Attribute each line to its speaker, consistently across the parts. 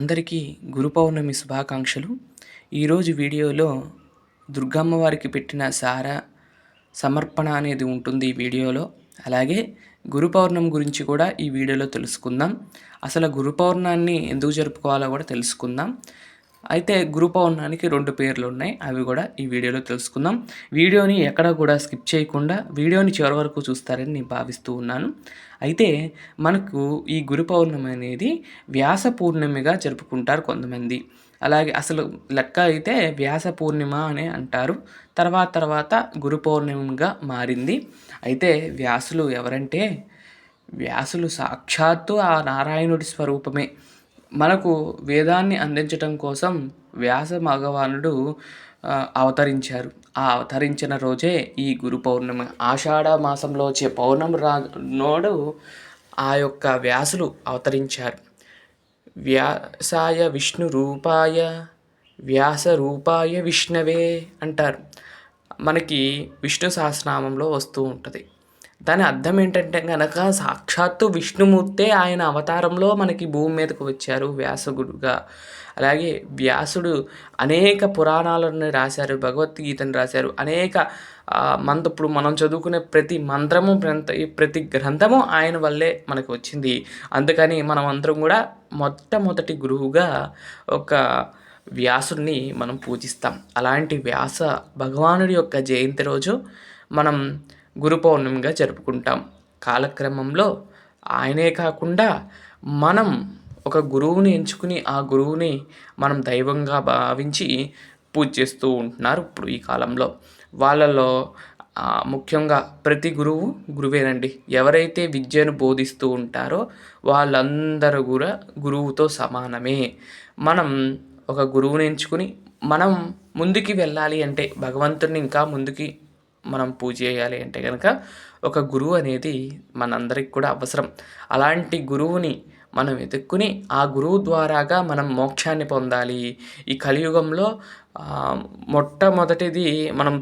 Speaker 1: అందరికీ గురు పౌర్ణమి శుభాకాంక్షలు. ఈరోజు వీడియోలో దుర్గమ్మ వారికి పెట్టిన సమర్పణ అనేది ఉంటుంది ఈ వీడియోలో. అలాగే గురు పౌర్ణమి గురించి కూడా ఈ వీడియోలో తెలుసుకుందాం. అసలు గురు పౌర్ణాన్ని ఎందుకు జరుపుకోవాలో కూడా తెలుసుకుందాం. అయితే గురు పౌర్ణానికి 2 పేర్లు ఉన్నాయి. అవి కూడా ఈ వీడియోలో తెలుసుకుందాం. వీడియోని ఎక్కడ కూడా స్కిప్ చేయకుండా వీడియోని చివరి వరకు చూస్తారని నేను భావిస్తూ ఉన్నాను. అయితే మనకు ఈ గురు పౌర్ణమి అనేది వ్యాస పూర్ణిమగా జరుపుకుంటారు కొంతమంది. అలాగే అసలు లెక్క అయితే వ్యాస పూర్ణిమ అని అంటారు. తర్వాత గురు పౌర్ణమిగా మారింది. అయితే వ్యాసులు ఎవరంటే వ్యాసులు సాక్షాత్తు ఆ నారాయణుడి స్వరూపమే. మనకు వేదాన్ని అందించటం కోసం వ్యాస భగవానుడు అవతరించారు. ఆ అవతరించిన రోజే ఈ గురు పౌర్ణమి. ఆషాఢ మాసంలో వచ్చే పౌర్ణమి నోడు ఆ యొక్క వ్యాసులు అవతరించారు. వ్యాసాయ విష్ణు రూపాయ వ్యాస రూపాయ విష్ణవే అంటారు. మనకి విష్ణు సహస్రనామంలో వస్తూ ఉంటుంది. దాని అర్థం ఏంటంటే కనుక సాక్షాత్తు విష్ణుమూర్తే ఆయన అవతారంలో మనకి భూమి మీదకు వచ్చారు వ్యాసగుడుగా. అలాగే వ్యాసుడు అనేక పురాణాలను రాశారు, భగవద్గీతను రాశారు, అనేక ఇప్పుడు మనం చదువుకునే ప్రతి మంత్రము ప్రతి గ్రంథము ఆయన వల్లే మనకు వచ్చింది. అందుకని మనం అందరం కూడా మొట్టమొదటి గురువుగా ఒక వ్యాసుడిని మనం పూజిస్తాం. అలాంటి వ్యాస భగవానుడి యొక్క జయంతి రోజు మనం గురు పౌర్ణమిగా జరుపుకుంటాం. కాలక్రమంలో ఆయనే కాకుండా మనం ఒక గురువుని ఎంచుకుని ఆ గురువుని మనం దైవంగా భావించి పూజ చేస్తూ ఉంటున్నారు ఇప్పుడు ఈ కాలంలో. వాళ్ళలో ముఖ్యంగా ప్రతి గురువు గురువేనండి. ఎవరైతే విద్యను బోధిస్తూ ఉంటారో వాళ్ళందరూ కూడా గురువుతో సమానమే. మనం ఒక గురువుని ఎంచుకుని మనం ముందుకి వెళ్ళాలి అంటే, భగవంతుడిని ఇంకా ముందుకి మనం పూజ చేయాలి అంటే కనుక ఒక గురువు అనేది మనందరికి కూడా అవసరం. అలాంటి గురువుని మనం వెతుక్కుని ఆ గురువు ద్వారాగా మనం మోక్షాన్ని పొందాలి. ఈ కలియుగంలో మొట్టమొదటిది మనం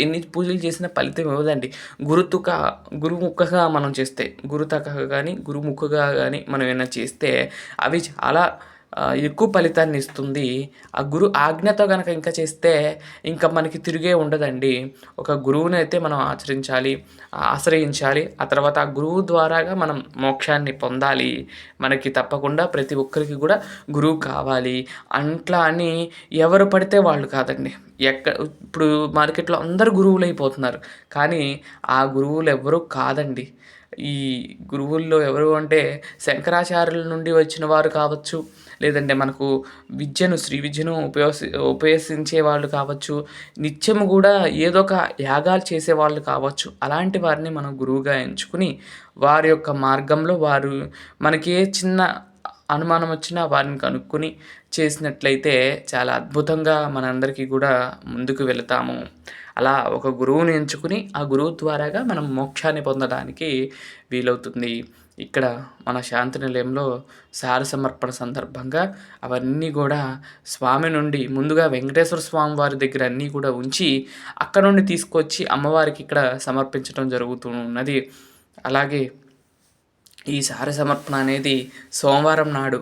Speaker 1: ఎన్ని పూజలు చేసినా ఫలితం ఇవ్వదండి. గురుముఖగా మనం చేస్తే, గురుతకగా కానీ గురుముఖగా కానీ మనం ఏమైనా చేస్తే అవి చాలా ఎక్కువ ఫలితాన్ని ఇస్తుంది. ఆ గురు ఆజ్ఞతో కనుక ఇంకా చేస్తే ఇంకా మనకి తిరిగే ఉండదండి. ఒక గురువుని అయితే మనం ఆశ్రయించాలి. ఆ తర్వాత ఆ గురువు ద్వారాగా మనం మోక్షాన్ని పొందాలి. మనకి తప్పకుండా ప్రతి ఒక్కరికి కూడా గురువు కావాలి. అట్లా అని ఎవరు పడితే వాళ్ళు కాదండి. ఇప్పుడు మార్కెట్లో అందరు గురువులు అయిపోతున్నారు, కానీ ఆ గురువులు ఎవ్వరూ కాదండి. ఈ గురువుల్లో ఎవరు అంటే శంకరాచార్యుల నుండి వచ్చిన వారు కావచ్చు, లేదంటే మనకు శ్రీ విద్యను ఉపయోగించే వాళ్ళు కావచ్చు, నిత్యము కూడా ఏదో ఒక యాగాలు చేసేవాళ్ళు కావచ్చు. అలాంటి వారిని మనం గురువుగా ఎంచుకుని వారి యొక్క మార్గంలో మనకి ఏ చిన్న అనుమానం వచ్చినా వారిని కనుక్కొని చేసినట్లయితే చాలా అద్భుతంగా మనందరికీ కూడా ముందుకు వెళతాము. అలా ఒక గురువుని ఎంచుకుని ఆ గురువు ద్వారాగా మనం మోక్షాన్ని పొందడానికి వీలవుతుంది. ఇక్కడ మన శాంతి నిలయంలో సమర్పణ సందర్భంగా అవన్నీ కూడా స్వామి నుండి ముందుగా వెంకటేశ్వర స్వామి వారి దగ్గర అన్నీ కూడా ఉంచి అక్కడ నుండి తీసుకొచ్చి అమ్మవారికి ఇక్కడ సమర్పించడం జరుగుతూ ఉన్నది. అలాగే ఈ సమర్పణ అనేది సోమవారం నాడు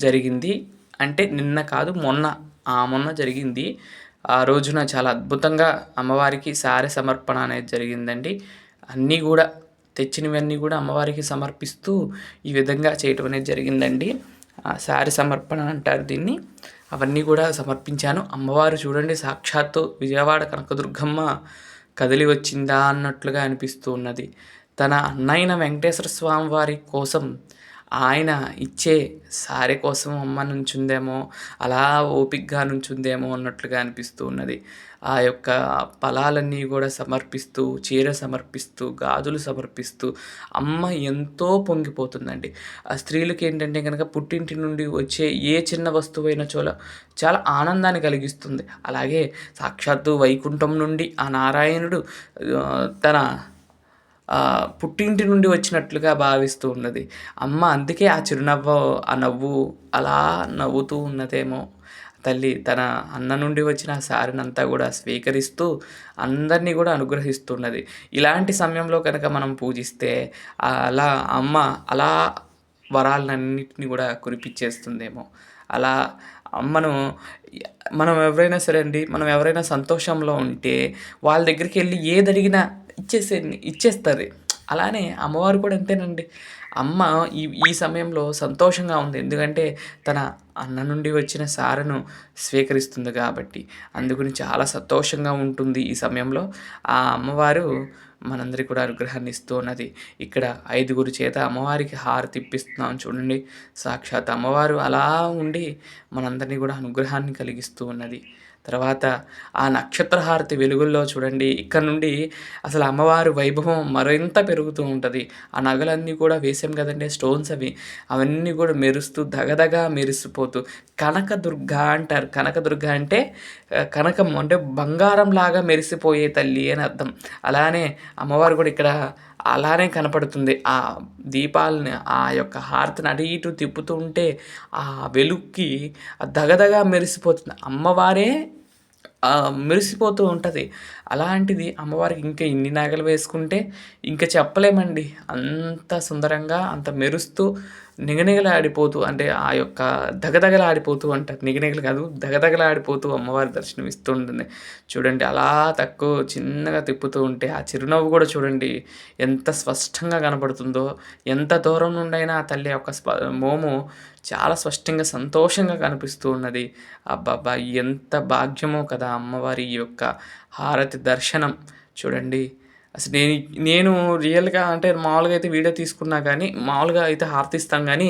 Speaker 1: జరిగింది. అంటే నిన్న కాదు, మొన్న జరిగింది. ఆ రోజున చాలా అద్భుతంగా అమ్మవారికి సమర్పణ అనేది జరిగిందండి. అన్నీ కూడా తెచ్చినవన్నీ కూడా అమ్మవారికి సమర్పిస్తూ ఈ విధంగా చేయటం అనేది జరిగిందండి. సమర్పణ అంటారు దీన్ని. అవన్నీ కూడా సమర్పించాను. అమ్మవారు చూడండి, సాక్షాత్తు విజయవాడ కనకదుర్గమ్మ కదిలి వచ్చిందా అన్నట్లుగా అనిపిస్తూ ఉన్నది. తన అన్నైన వెంకటేశ్వర స్వామి వారి కోసం ఆయన ఇచ్చే కోసం అమ్మ నుంచుందేమో, అలా ఓపికగా నుంచుందేమో అన్నట్లుగా అనిపిస్తూ ఉన్నది. ఆ యొక్క ఫలాలన్నీ కూడా సమర్పిస్తూ, చీర సమర్పిస్తూ, గాజులు సమర్పిస్తూ అమ్మ ఎంతో పొంగిపోతుందండి. ఆ స్త్రీలకి ఏంటంటే కనుక పుట్టింటి నుండి వచ్చే ఏ చిన్న వస్తువైనా చాలా ఆనందాన్ని కలిగిస్తుంది. అలాగే సాక్షాత్తు వైకుంఠం నుండి ఆ నారాయణుడు తన పుట్టింటి నుండి వచ్చినట్లుగా భావిస్తూ ఉన్నది అమ్మ. అందుకే ఆ ఆ నవ్వు అలా నవ్వుతూ ఉన్నదేమో తల్లి. తన అన్న నుండి వచ్చిన సారినంతా కూడా స్వీకరిస్తూ అందరినీ కూడా అనుగ్రహిస్తున్నది. ఇలాంటి సమయంలో కనుక మనం పూజిస్తే అలా అమ్మ అలా వరాలన్నింటినీ కూడా కురిపించేస్తుందేమో. అలా అమ్మను మనం ఎవరైనా సరే అండి, మనం ఎవరైనా సంతోషంలో ఉంటే వాళ్ళ దగ్గరికెళ్ళి ఏదడిగినా ఇచ్చేస్తది. అలానే అమ్మవారు కూడా అంతేనండి. అమ్మ ఈ ఈ సమయంలో సంతోషంగా ఉంది. ఎందుకంటే తన అన్న నుండి వచ్చిన సారెను స్వీకరిస్తుంది కాబట్టి. అందుకని చాలా సంతోషంగా ఉంటుంది ఈ సమయంలో. ఆ అమ్మవారు మనందరికి కూడా అనుగ్రహాన్ని ఇస్తూ ఉన్నది. ఇక్కడ 5గురు చేత అమ్మవారికి హారతి ఇప్పిస్తున్నాం చూడండి. సాక్షాత్ అమ్మవారు అలా ఉండి మనందరినీ కూడా అనుగ్రహాన్ని కలిగిస్తూ ఉన్నది. తర్వాత ఆ నక్షత్ర హారతి వెలుగుల్లో చూడండి, ఇక్కడ నుండి అసలు అమ్మవారి వైభవం మరింత పెరుగుతూ ఉంటది. ఆ నగలన్నీ కూడా వేసాం కదండీ స్టోన్స్ అవి. అవన్నీ కూడా మెరుస్తూ దగదగా మెరిసిపోతూ కనకదుర్గ అంటారు. కనకదుర్గ అంటే కనకం అంటే బంగారంలాగా మెరిసిపోయే తల్లి అని అర్థం. అలానే అమ్మవారు కూడా ఇక్కడ అలానే కనపడుతుంది. ఆ దీపాలని ఆ యొక్క హారతిని అటు ఇటు తిప్పుతూ ఉంటే ఆ వెలుగుకి దగదగా మెరిసిపోతుంది. అమ్మవారే మెరిసిపోతూ ఉంటది. అలాంటిది అమ్మవారికి ఇంకా ఇన్ని నగలు వేసుకుంటే ఇంక చెప్పలేమండి. అంత సుందరంగా అంత మెరుస్తూ నిగనిగలాడిపోతూ అంటే ఆ యొక్క దగదగలాడిపోతూ అంటారు. నిగనిగలు కాదు దగదగలాడిపోతూ అమ్మవారి దర్శనం ఇస్తూ ఉంటుంది. చూడండి అలా చిన్నగా తిప్పుతూ ఉంటే ఆ చిరునవ్వు కూడా చూడండి ఎంత స్పష్టంగా కనపడుతుందో. ఎంత దూరం నుండైనా ఆ తల్లి యొక్క మోము చాలా స్పష్టంగా సంతోషంగా కనిపిస్తూ ఉన్నది. అబ్బబ్బా! ఎంత భాగ్యమో కదా అమ్మవారి ఈ యొక్క హారతి దర్శనం. చూడండి అసలు నేను రియల్‌గా అంటే మామూలుగా అయితే వీడియో తీసుకున్నా కానీ, మామూలుగా అయితే హారతిస్తాం గానీ,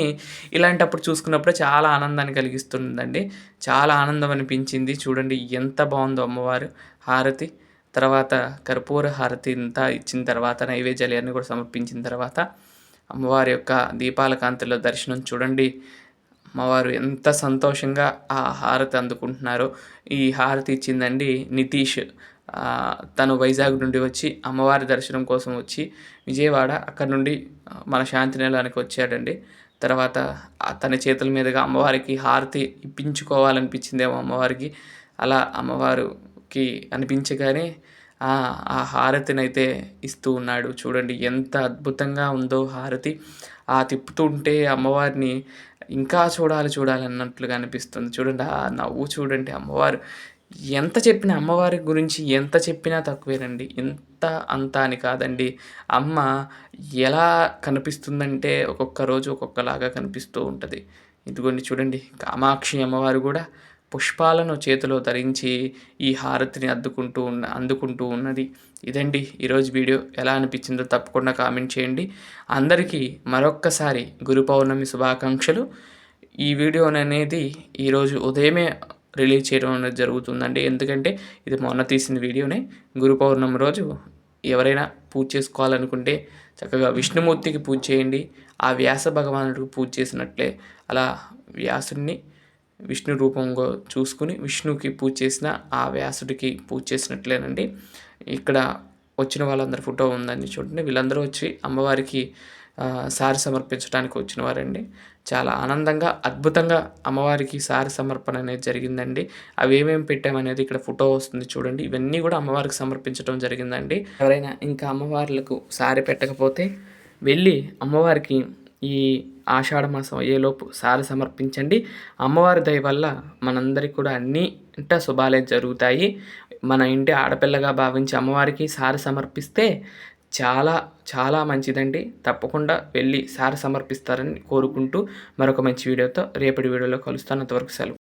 Speaker 1: ఇలాంటప్పుడు చూసుకున్నప్పుడే చాలా ఆనందాన్ని కలిగిస్తుందండి. చాలా ఆనందం అనిపించింది. చూడండి ఎంత బావుందో అమ్మవారు హారతి. తర్వాత కర్పూర హారతి ఇంతా ఇచ్చిన తర్వాత నైవేద్యాలు ఇయన్నీ కూడా సమర్పించిన తర్వాత అమ్మవారి యొక్క దీపాల కాంతిలో దర్శనం చూడండి. అమ్మవారు ఎంత సంతోషంగా ఆ హారతి అందుకుంటున్నారో. ఈ హారతి ఇచ్చిందండి నితీష్. తను వైజాగ్ నుండి వచ్చి అమ్మవారి దర్శనం కోసం వచ్చి విజయవాడ అక్కడి నుండి మన శాంతినిలయానికి వచ్చాడండి. తర్వాత తన చేతుల మీదుగా అమ్మవారికి హారతి ఇప్పించుకోవాలనిపించిందేమో అమ్మవారికి. అలా అమ్మవారికి అనిపించగానే ఆ హారతినైతే ఇస్తూ ఉన్నాడు. చూడండి ఎంత అద్భుతంగా ఉందో హారతి. తిప్పుతూ ఉంటే అమ్మవారిని ఇంకా చూడాలి అన్నట్లుగా అనిపిస్తుంది. చూడండి ఆ నవ్వు చూడండి అమ్మవారు ఎంత చెప్పినా అమ్మవారి గురించి ఎంత చెప్పినా తక్కువేనండి. ఇంత అంత అని కాదండి. అమ్మ ఎలా కనిపిస్తుందంటే ఒక్కొక్క రోజు ఒక్కొక్కలాగా కనిపిస్తూ ఉంటది. ఇదిగోండి చూడండి కామాక్షి అమ్మవారు కూడా పుష్పాలను చేతిలో ధరించి ఈ హారతిని అందుకుంటూ ఉన్నది. ఇదండి ఈరోజు వీడియో. ఎలా అనిపించిందో తప్పకుండా కామెంట్ చేయండి. అందరికీ మరొక్కసారి గురు పౌర్ణమి శుభాకాంక్షలు. ఈ వీడియోననేది ఈరోజు ఉదయమే రిలీజ్ చేయడం అనేది జరుగుతుందండి. ఎందుకంటే ఇది మొన్న తీసిన వీడియోనే. గురు పౌర్ణమి రోజు ఎవరైనా పూజ చేసుకోవాలనుకుంటే చక్కగా విష్ణుమూర్తికి పూజ చేయండి. ఆ వ్యాస భగవానుడికి పూజ చేసినట్లే అలా వ్యాసుడిని విష్ణు రూపంగా చూసుకుని విష్ణువుకి పూజ చేసిన ఆ వ్యాసుడికి పూజ చేసినట్లేనండి. ఇక్కడ వచ్చిన వాళ్ళందరి ఫోటో ఉందండి చూడండి. వీళ్ళందరూ వచ్చి అమ్మవారికి సారి సమర్పించడానికి వచ్చిన వారండి. చాలా ఆనందంగా అద్భుతంగా అమ్మవారికి సారి సమర్పణ అనేది జరిగిందండి. అవి ఏమేమి పెట్టామనేది ఇక్కడ ఫోటో వస్తుంది చూడండి. ఇవన్నీ కూడా అమ్మవారికి సమర్పించడం జరిగిందండి. ఎవరైనా ఇంకా అమ్మవార్లకు సారి పెట్టకపోతే వెళ్ళి అమ్మవారికి ఈ ఆషాఢ మాసం అయ్యేలోపు సారి సమర్పించండి. అమ్మవారి దయ వల్ల మనందరికి కూడా అన్నీ ఇంట శుభాలే జరుగుతాయి. మన ఇంటి ఆడపిల్లగా భావించి అమ్మవారికి సారి సమర్పిస్తే చాలా చాలా మంచిదండి. తప్పకుండా వెళ్ళి సారి సమర్పిస్తారని కోరుకుంటూ మరొక మంచి వీడియోతో రేపటి వీడియోలో కలుస్తాను. అంతవరకు సెలవు.